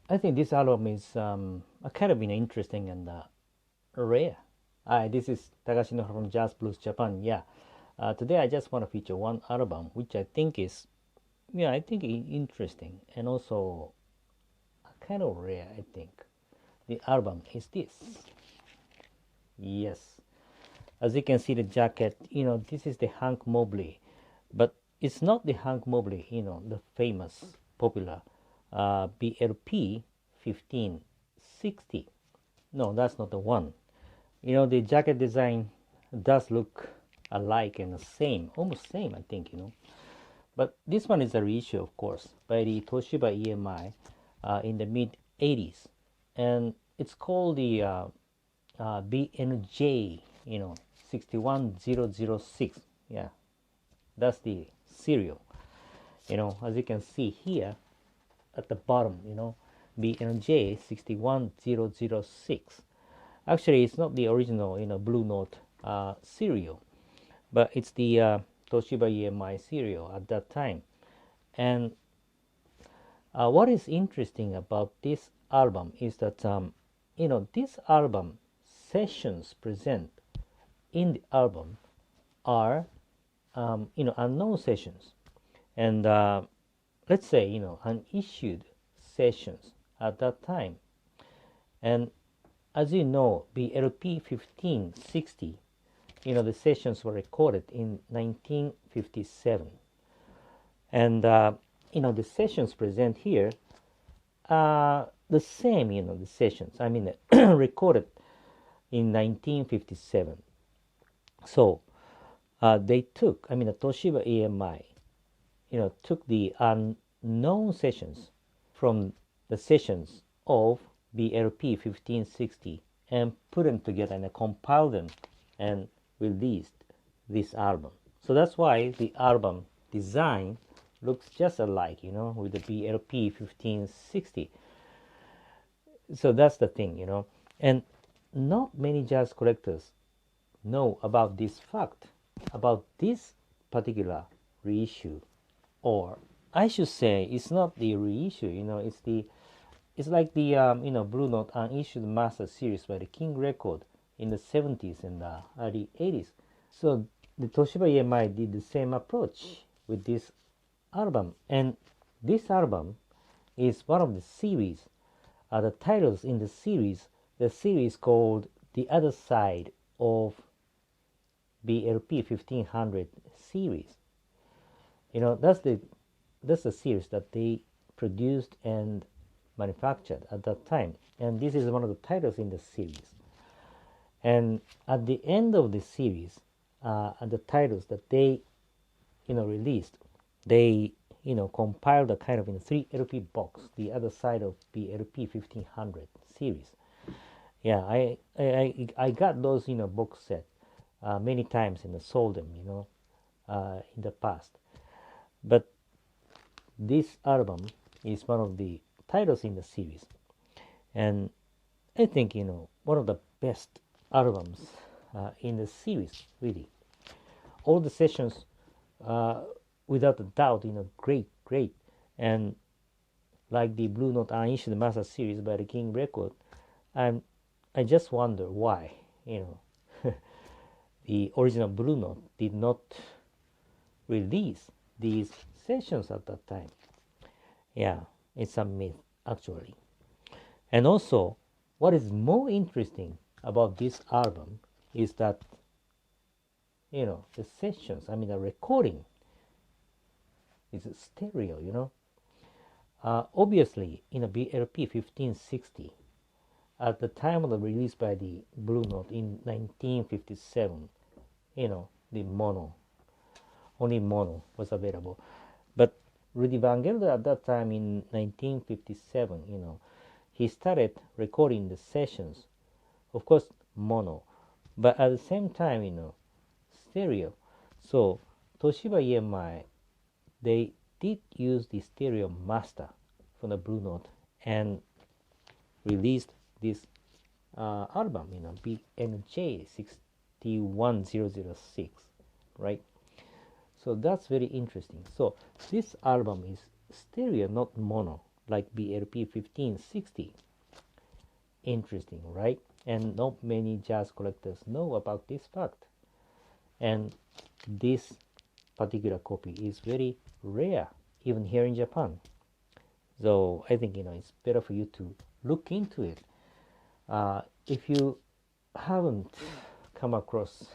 I think this album is a kind of interesting and rare. Hi, this is Takashi Nohara from Jazz Blues Japan. Yeah, today I just want to feature one album which I think is, I think interesting and also kind of rare. I think the album is this. Yes, as you can see the jacket, this is the Hank Mobley, but it's not the Hank Mobley, the famous popular BLP 1560. No, that's not the one. The jacket design does look alike and the same, almost same, I think, But this one is a reissue, of course, by the Toshiba EMI in the mid 80s. And it's called the BNJ, 61006. Yeah, that's the serial. As you can see here at the bottom, BNJ 61006. Actually, it's not the original, Blue Note serial, but it's the Toshiba EMI serial at that time. And what is interesting about this album is that, this album sessions present in the album are, unknown sessions, and let's say, unissued sessions at that time. And as you know, BLP 1560, the sessions were recorded in 1957. And, the sessions present here are the same, the sessions, recorded in 1957. So they took, the Toshiba EMI, took the unknown sessions from the sessions of BLP 1560 and put them together and compiled them and released this album. So that's why the album design looks just alike, with the BLP 1560. So that's the thing, And not many jazz collectors know about this fact, about this particular reissue. Or I should say it's not the reissue, it's like the Blue Note Unissued Master Series by the King Record in the 70s and the early 80s. So the Toshiba EMI did the same approach with this album, and this album is one of the series. The titles in the series called The Other Side of BLP 1500 series. That's the series that they produced and manufactured at that time, and this is one of the titles in the series. And at the end of the series, and the titles that they released, they compiled a kind of in a 3 LP box, The Other Side of BLP 1500 series. Yeah, I got those box set many times and sold them in the past. But this album is one of the titles in the series, and I think one of the best albums in the series, really. All the sessions, without a doubt, great. And like the Blue Note Unissued Master Series by the King Record, I just wonder why the original Blue Note did not release these sessions at that time. Yeah, it's a myth actually. And also, what is more interesting about this album is that the sessions, the recording is stereo. Obviously, in a BLP 1560, at the time of the release by the Blue Note in 1957, the only mono was available. But Rudy Van Gelder at that time in 1957, he started recording the sessions, of course mono, but at the same time, stereo. So Toshiba EMI, they did use the stereo master from the Blue Note and released this album, BNJ 61006, right? So that's very interesting. So this album is stereo, not mono. like BLP 1560. Interesting, right? And not many jazz collectors know about this fact. And this particular copy is very rare, even here in Japan. So I think it's better for you to look into it. If you haven't come across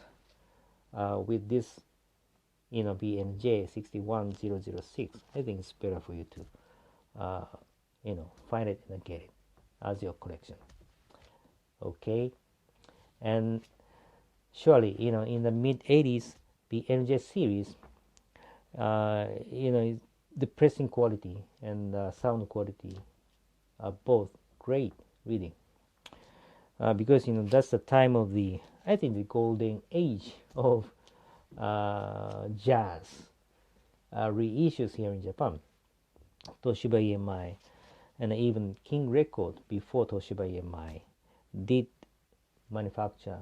with this BNJ 61006, I think it's better for you to find it and get it as your collection. Okay, and surely in the mid 80s, the BNJ series, the pressing quality and sound quality are both great reading, because that's the time of the golden age of jazz reissues here in Japan. Toshiba EMI and even King Record before Toshiba EMI did manufacture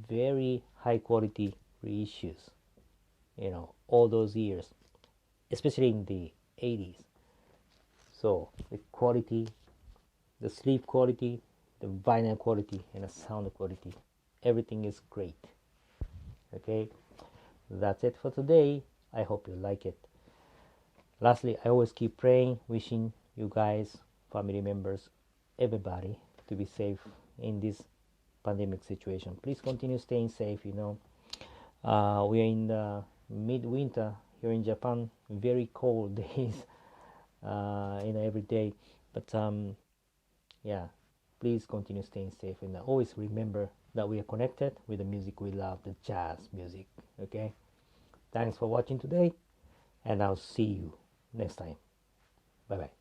very high quality reissues, all those years, especially in the 80s. So the quality, the sleeve quality, the vinyl quality, and the sound quality, everything is great. Okay, that's it for today. I hope you like it. Lastly, I always keep praying, wishing you guys, family members, everybody to be safe in this pandemic situation. Please continue staying safe. We are in the midwinter here in Japan, very cold days, every day. But yeah, please continue staying safe, and always remember that we are connected with the music we love, the jazz music. Okay, thanks for watching today, and I'll see you next time. Bye bye.